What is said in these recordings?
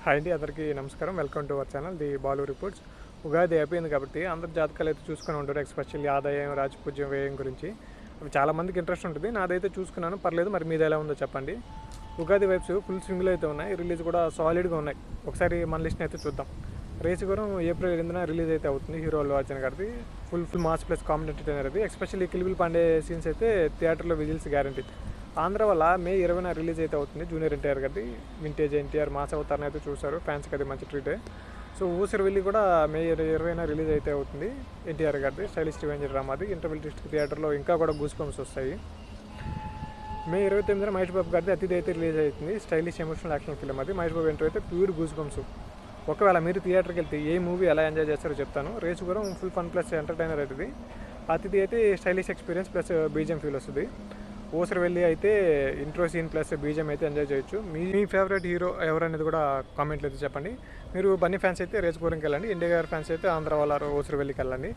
Hi అండి, అందరికీ నమస్కారం. Welcome to our channel the Balu reports. Ugadi అయిపోయింది కాబట్టి అందరు జాతకాలు అయితే చూసుకొని ఉంటారు, ఎస్పెషల్లీ ఆదాయం, రాజపూజ్యం, వ్యయం గురించి. అవి చాలామందికి ఇంట్రెస్ట్ ఉంటుంది. నాదైతే చూసుకున్నాను, పర్లేదు. మరి మీది ఎలా ఉందో చెప్పండి. ఉగాది వైబ్స్ ఫుల్ స్వింగ్లో అయితే ఉన్నాయి, రిలీజ్ కూడా సాలిడ్గా ఉన్నాయి. ఒకసారి మన లిస్ట్ని అయితే చూద్దాం. రేసుగురం ఏప్రిల్ 8న రిలీజ్ అయితే అవుతుంది. హీరో అల్లు అర్జున్ గారిది full mass plus comedy entertainer అది. ఎస్పెషల్లీ కిల్బిల్ పాండే సీన్స్ అయితే థియేటర్లో విజిల్స్ గ్యారంటీ. ఆంధ్ర వల్ల మే 20న రిలీజ్ అయితే అవుతుంది. జూనియర్ ఎన్టీఆర్ గారిది వింటేజ్ ఎన్టీఆర్ మాస్ అవతారణ అయితే చూశారు, ఫ్యాన్స్కి అది మంచి ట్రీటే. సో ఊసరి వెళ్ళి కూడా మే 20న రిలీజ్ అయితే అవుతుంది. ఎన్టీఆర్ గారిది స్టైలిష్ రివెంజ్ డ్రామాది. ఇంటర్వెల్ డిస్ట్రిక్ట్ థియేటర్లో ఇంకా కూడా గూస్ బంప్స్ వస్తాయి. మే 29న మహేష్ బాబు గారిది అతిథి అయితే రిలీజ్ అవుతుంది. స్టైలిష్ ఎమోషనల్ యాక్షన్ ఫిల్మ్ అది. మహేష్ బాబు ఎంట్రీ అయితే ప్యూర్ గూస్ బంప్స్. ఒకవేళ మీరు థియేటర్కి వెళ్తే ఏ మూవీ ఎలా ఎంజాయ్ చేస్తారో చెప్తాను. రేసుగురం ఫుల్ ఫన్ ప్లస్ ఎంటర్టైనర్ అవుతుంది. అతిథి అయితే stylish experience plus BGM feel వస్తుంది. ఊసరి వెళ్ళి అయితే ఇంట్రో సీన్ ప్లస్ బీజిఎం అయితే ఎంజాయ్ చేయొచ్చు. మీ ఫేవరెట్ హీరో ఎవరనేది కూడా కామెంట్లో అయితే చెప్పండి. మీరు బన్నీ ఫ్యాన్స్ అయితే రేసుగురంకి వెళ్ళండి. ఎన్టీఆర్ గారి ఫ్యాన్స్ అయితే ఆంధ్ర వాళ్ళ ఊసరి వెళ్ళికి వెళ్ళండి.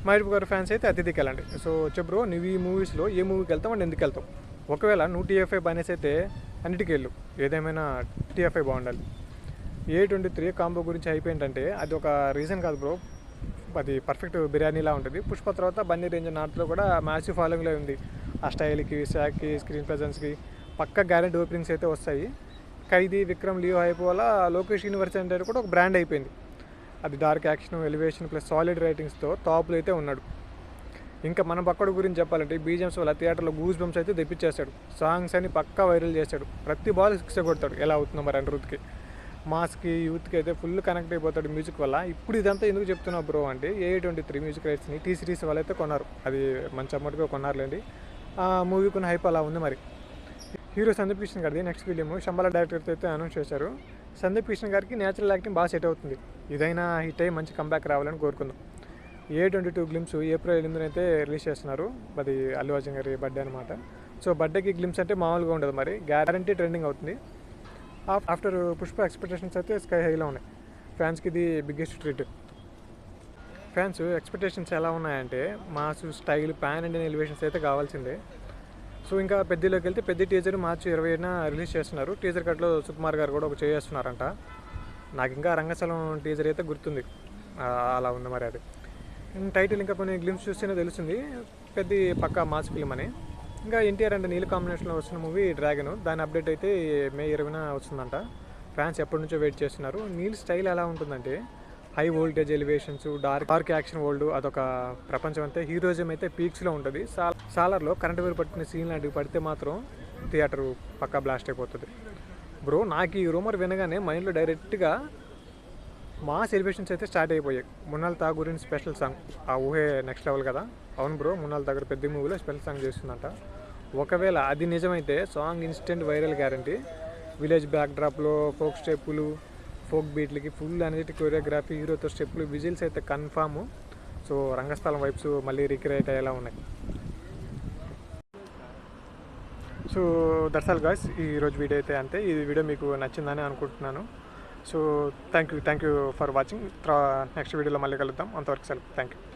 మహేష్ గారి ఫ్యాన్స్ అయితే అతిథికి వెళ్ళంండి. సో చెప్పు, నువ్వు ఈ మూవీస్లో ఏ మూవీకి వెళ్తావు అండ్ ఎందుకు వెళ్తావు? ఒకవేళ నువ్వు టీఎఫ్ఐ బానేసి అయితే అన్నిటికీ వెళ్ళు, ఏదేమైనా టీఎఫ్ఐ బాగుండాలి. A23 కాంబో గురించి అయిపోయిందంటే అది ఒక రీజన్ కాదు బ్రో, అది పర్ఫెక్ట్ బిర్యానీలా ఉంటుంది. పుష్ప తర్వాత బన్నీ రేంజ్ నార్త్లో కూడా మ్యాసివ్ ఫాలోయింగ్లో ఉంది. ఆ స్టైల్కి, శాక్కి, స్క్రీన్ ప్రెజెన్స్కి పక్క గ్యారెంటీ ఓపెనింగ్స్ అయితే వస్తాయి. ఖైదీ, విక్రమ్, లియో అయిపోవాల లోకేష్ యూనివర్స్ అంటే కూడా ఒక బ్రాండ్ అయిపోయింది. అది dark action, elevation plus solid రైటింగ్స్తో టాప్లో అయితే ఉన్నాడు. ఇంకా మన పక్కడు గురించి చెప్పాలంటే బీజిఎమ్స్ వల్ల థియేటర్లో గూస్ బంప్స్ అయితే తెప్పించేస్తాడు. సాంగ్స్ అని పక్కా వైరల్ చేస్తాడు. ప్రతి బాల్ సిక్స్ కొడతాడు. ఎలా అవుతుందో మరి అనిరుద్ధ్కి, మాస్కి, యూత్కి అయితే ఫుల్ కనెక్ట్ అయిపోతాడు మ్యూజిక్ వల్ల. ఇప్పుడు ఇదంతా ఎందుకు చెప్తున్నావు బ్రో అంటే A23 మ్యూజిక్ రైట్స్ని టీ సిరీస్ వాళ్ళు అయితే కొన్నారు. అది మంచి అమౌంట్గా కొన్నారులేండి. ఆ మూవీ కొన్ని హైప్ అలా ఉంది. మరి హీరో సందీప్ కిషన్ గారిది నెక్స్ట్ ఫిలిం శంబాల డైరెక్టర్తో అయితే అనౌన్స్ చేశారు. సందీప్ కిషన్ గారికి న్యాచురల్ యాక్టింగ్ బాగా సెట్ అవుతుంది. ఇదైనా హిట్ అయ్యి మంచి కంబ్యాక్ రావాలని కోరుకుందాం. A22 గ్లిమ్స్ ఏప్రిల్ 8న అయితే రిలీజ్ చేస్తున్నారు. అది అల్లు అర్జున్ గారి బర్త్డే అనమాట. సో బర్త్డేకి గ్లిమ్స్ అంటే మామూలుగా ఉండదు, మరి గ్యారంటీ ట్రెండింగ్ అవుతుంది. ఆఫ్టర్ పుష్ప ఎక్స్పెక్టేషన్స్ అయితే స్కై హైలో ఉన్నాయి. ఫ్యాన్స్కి ఇది బిగ్గెస్ట్ ట్రీట్. ఫ్యాన్స్ ఎక్స్పెక్టేషన్స్ ఎలా ఉన్నాయంటే mass, style, pan Indian elevations అయితే కావాల్సిందే. సో ఇంకా పెద్దలోకి వెళ్తే పెద్ద టీజర్ మార్చి 27న రిలీజ్ చేస్తున్నారు. టీజర్ కట్లో సుకుమార్ గారు కూడా ఒక చేస్తున్నారంట. నాకు ఇంకా రంగస్థలం టీజర్ అయితే గుర్తుంది, అలా ఉంది మరి అది. టైటిల్ ఇంకా కొన్ని గ్లిమ్స్ చూస్తేనే తెలుస్తుంది పెద్ద పక్కా మాస్ ఫిల్మ్ అని. ఇంకా ఎన్టీఆర్ అండ్ నీల్ కాంబినేషన్లో వస్తున్న మూవీ డ్రాగన్, దాని అప్డేట్ అయితే మే 20న వస్తుందంట. ఫ్యాన్స్ ఎప్పటి నుంచో వెయిట్ చేస్తున్నారు. నీల్ స్టైల్ ఎలా ఉంటుందంటే high voltage elevations, dark action world, అదొక ప్రపంచం అంతే. హీరోయిజం అయితే పీక్స్లో ఉంటుంది. సాలర్లో కరెంట్ వేరు పట్టిన సీన్ లాంటివి పడితే మాత్రం థియేటర్ పక్కా బ్లాస్ట్ అయిపోతుంది బ్రో. నాకు ఈ రూమర్ వినగానే మైండ్లో డైరెక్ట్గా మాస్ ఎలివేషన్స్ అయితే స్టార్ట్ అయిపోయాయి. మున్నాల్ ఠాగూరిన్ స్పెషల్ సాంగ్, ఆ ఊహే నెక్స్ట్ లెవెల్ కదా. అవును బ్రో, మున్నాల్ ఠాగూర్ పెద్ద మూవీలో స్పెషల్ సాంగ్ చేస్తుందంట. ఒకవేళ అది నిజమైతే song instant viral guarantee. Village బ్యాక్డ్రాప్లో ఫోక్ స్టెప్పులు, ఫోక్ బీట్లకి ఫుల్ అనేది కొరియోగ్రఫీ, హీరోతో స్టెప్పులు, విజిల్స్ అయితే కన్ఫాము. సో రంగస్థలం వైబ్స్ మళ్ళీ రీక్రియేట్ అయ్యేలా ఉన్నాయి. సో దట్స్ ఆల్ గాయ్స్, ఈరోజు వీడియో అయితే అంతే. ఈ వీడియో మీకు నచ్చిందని అనుకుంటున్నాను. So thank you for watching. Next వీడియోలో మళ్ళీ కలుద్దాం. అంతవరకు సెలవు. Thank you.